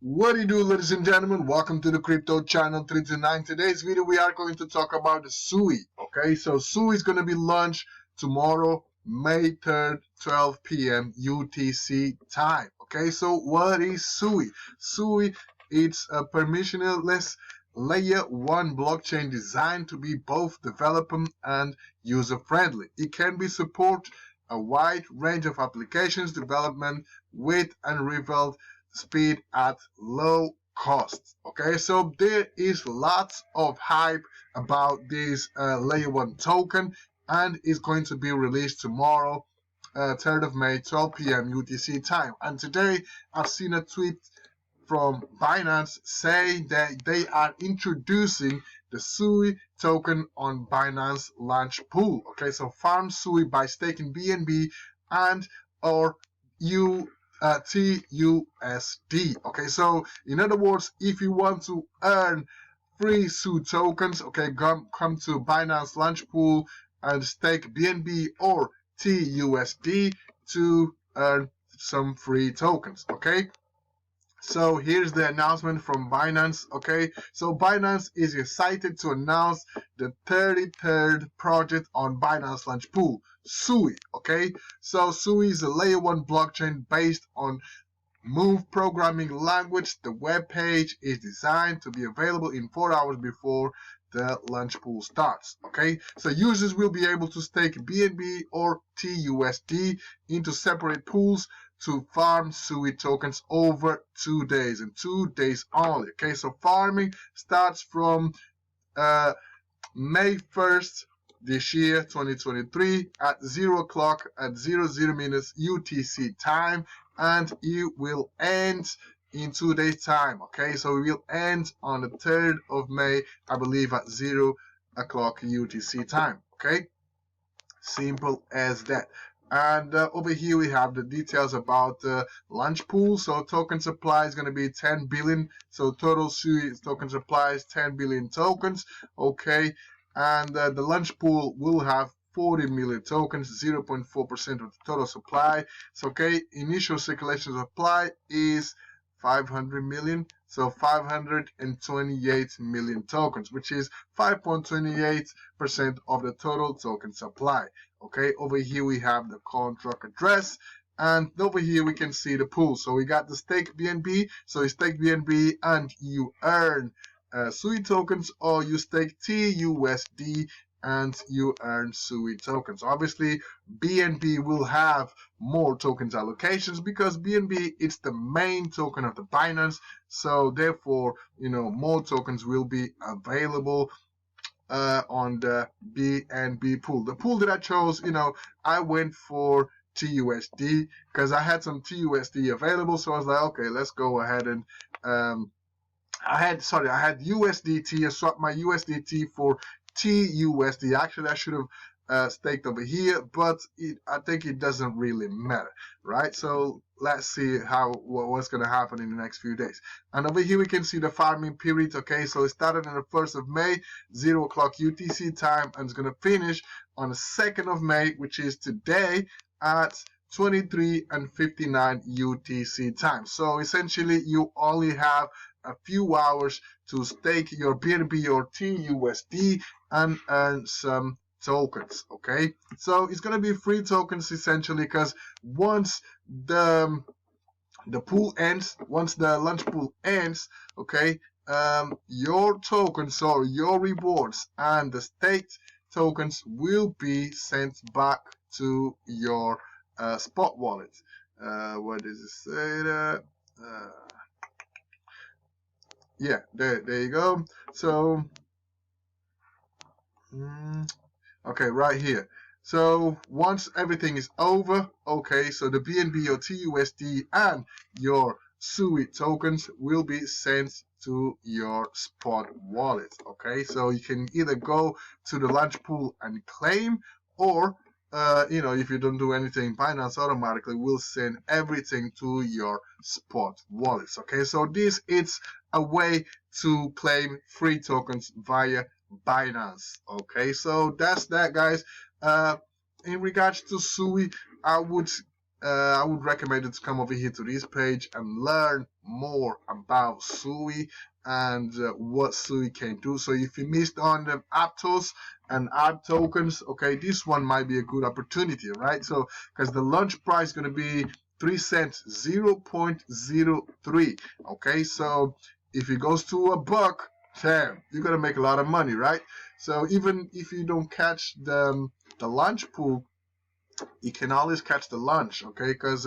What do you do, ladies and gentlemen? Welcome to the crypto channel 329. Today's video we are going to talk about the SUI. Okay, so SUI is going to be launched tomorrow, May 3rd, 12 p.m. UTC time. Okay, so what is SUI? SUI, it's a permissionless layer 1 blockchain designed to be both developer and user friendly. It can be support a wide range of applications development with unrivaled speed at low cost. Okay, so there is lots of hype about this layer 1 token, and it's going to be released tomorrow, 3rd of May, 12 p.m. UTC time. And today I've seen a tweet from Binance saying that they are introducing the SUI token on Binance launch pool. Okay, so farm SUI by staking BNB and or TUSD. Okay, so in other words, if you want to earn free SUI tokens, okay, come to Binance launch pool and stake BNB or TUSD to earn some free tokens. Okay, so here's the announcement from Binance. Okay, so Binance is excited to announce the 33rd project on Binance launch pool, SUI. Okay, so SUI is a layer 1 blockchain based on Move programming language. The web page is designed to be available in 4 hours before the launch pool starts. Okay, so users will be able to stake BNB or TUSD into separate pools to farm SUI tokens over 2 days and 2 days only. Okay, so farming starts from May 1st this year, 2023, at 0 o'clock at 00 minutes UTC time, and it will end in 2 days time. Okay, so it will end on the 3rd of May, I believe, at 0 o'clock UTC time. Okay, simple as that. And over here we have the details about the launch pool. So token supply is going to be 10 billion. So total SUI token supply is 10 billion tokens. Okay, and the launch pool will have 40 million tokens, 0.4% of the total supply. So okay, initial circulation supply is 500 million, so 528 million tokens, which is 5.28% of the total token supply. Okay, over here we have the contract address, and over here we can see the pool. So we got the stake BNB, so you stake BNB and you earn SUI tokens, or you stake TUSD and you earn SUI tokens. Obviously, BNB will have more tokens allocations because BNB is the main token of the Binance. So therefore, more tokens will be available on the BNB pool. The pool that I chose, I went for TUSD because I had some TUSD available. So I was like, okay, let's go ahead and I had USDT. I swapped my USDT for TUSD. Actually, I should have staked over here, but I think it doesn't really matter, right? So let's see what's going to happen in the next few days. And over here we can see the farming period. Okay, so it started on the 1st of May, 0 o'clock UTC time, and it's going to finish on the 2nd of May, which is today, at 23:59 UTC time. So essentially, you only have a few hours to stake your BNB or TUSD and earn some tokens. Okay, so it's gonna be free tokens essentially, because once the pool ends, once the launch pool ends, okay, your tokens or your rewards and the staked tokens will be sent back to your spot wallet. What does it say there? Yeah, there you go. So okay, right here. So once everything is over, okay, so the BNB or TUSD and your SUI tokens will be sent to your spot wallet. Okay, so you can either go to the launch pool and claim, or if you don't do anything, Binance automatically will send everything to your spot wallets. Okay, so this is a way to claim free tokens via Binance. Okay, so that's that, guys. In regards to SUI, I would I would recommend you to come over here to this page and learn more about SUI and what SUI can do. So if you missed on the Aptos and App tokens, okay, this one might be a good opportunity, right? So because the launch price is going to be 3 cents, 0.03. Okay, so if it goes to $1, damn, you're gonna make a lot of money, right? So even if you don't catch the launch pool, you can always catch the lunch, okay? Because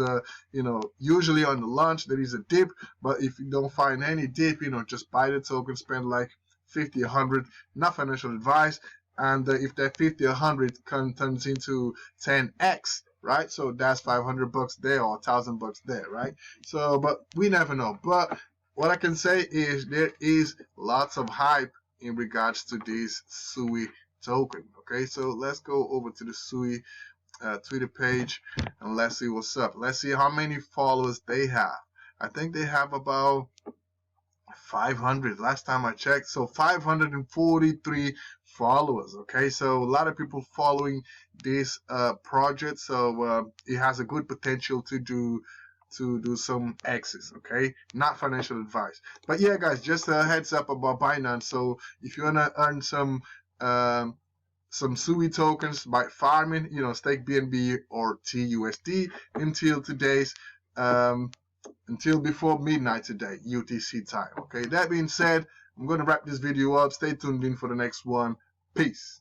usually on the lunch there is a dip, but if you don't find any dip, just buy the token, spend like 50, 100, not financial advice, and if that 50, 100 turns into 10x, right? So that's $500 there or $1,000 there, right? So, but we never know. But what I can say is there is lots of hype in regards to this SUI token. Okay, so let's go over to the SUI Twitter page and let's see what's up. Let's see how many followers they have. I think they have about 500 last time I checked. So 543 followers. Okay, so a lot of people following this project. So it has a good potential to do some X's, okay? Not financial advice. But yeah, guys, just a heads up about Binance. So if you wanna earn some SUI tokens by farming, stake BNB or TUSD until today's until before midnight today, UTC time. Okay, that being said, I'm going to wrap this video up. Stay tuned in for the next one. Peace.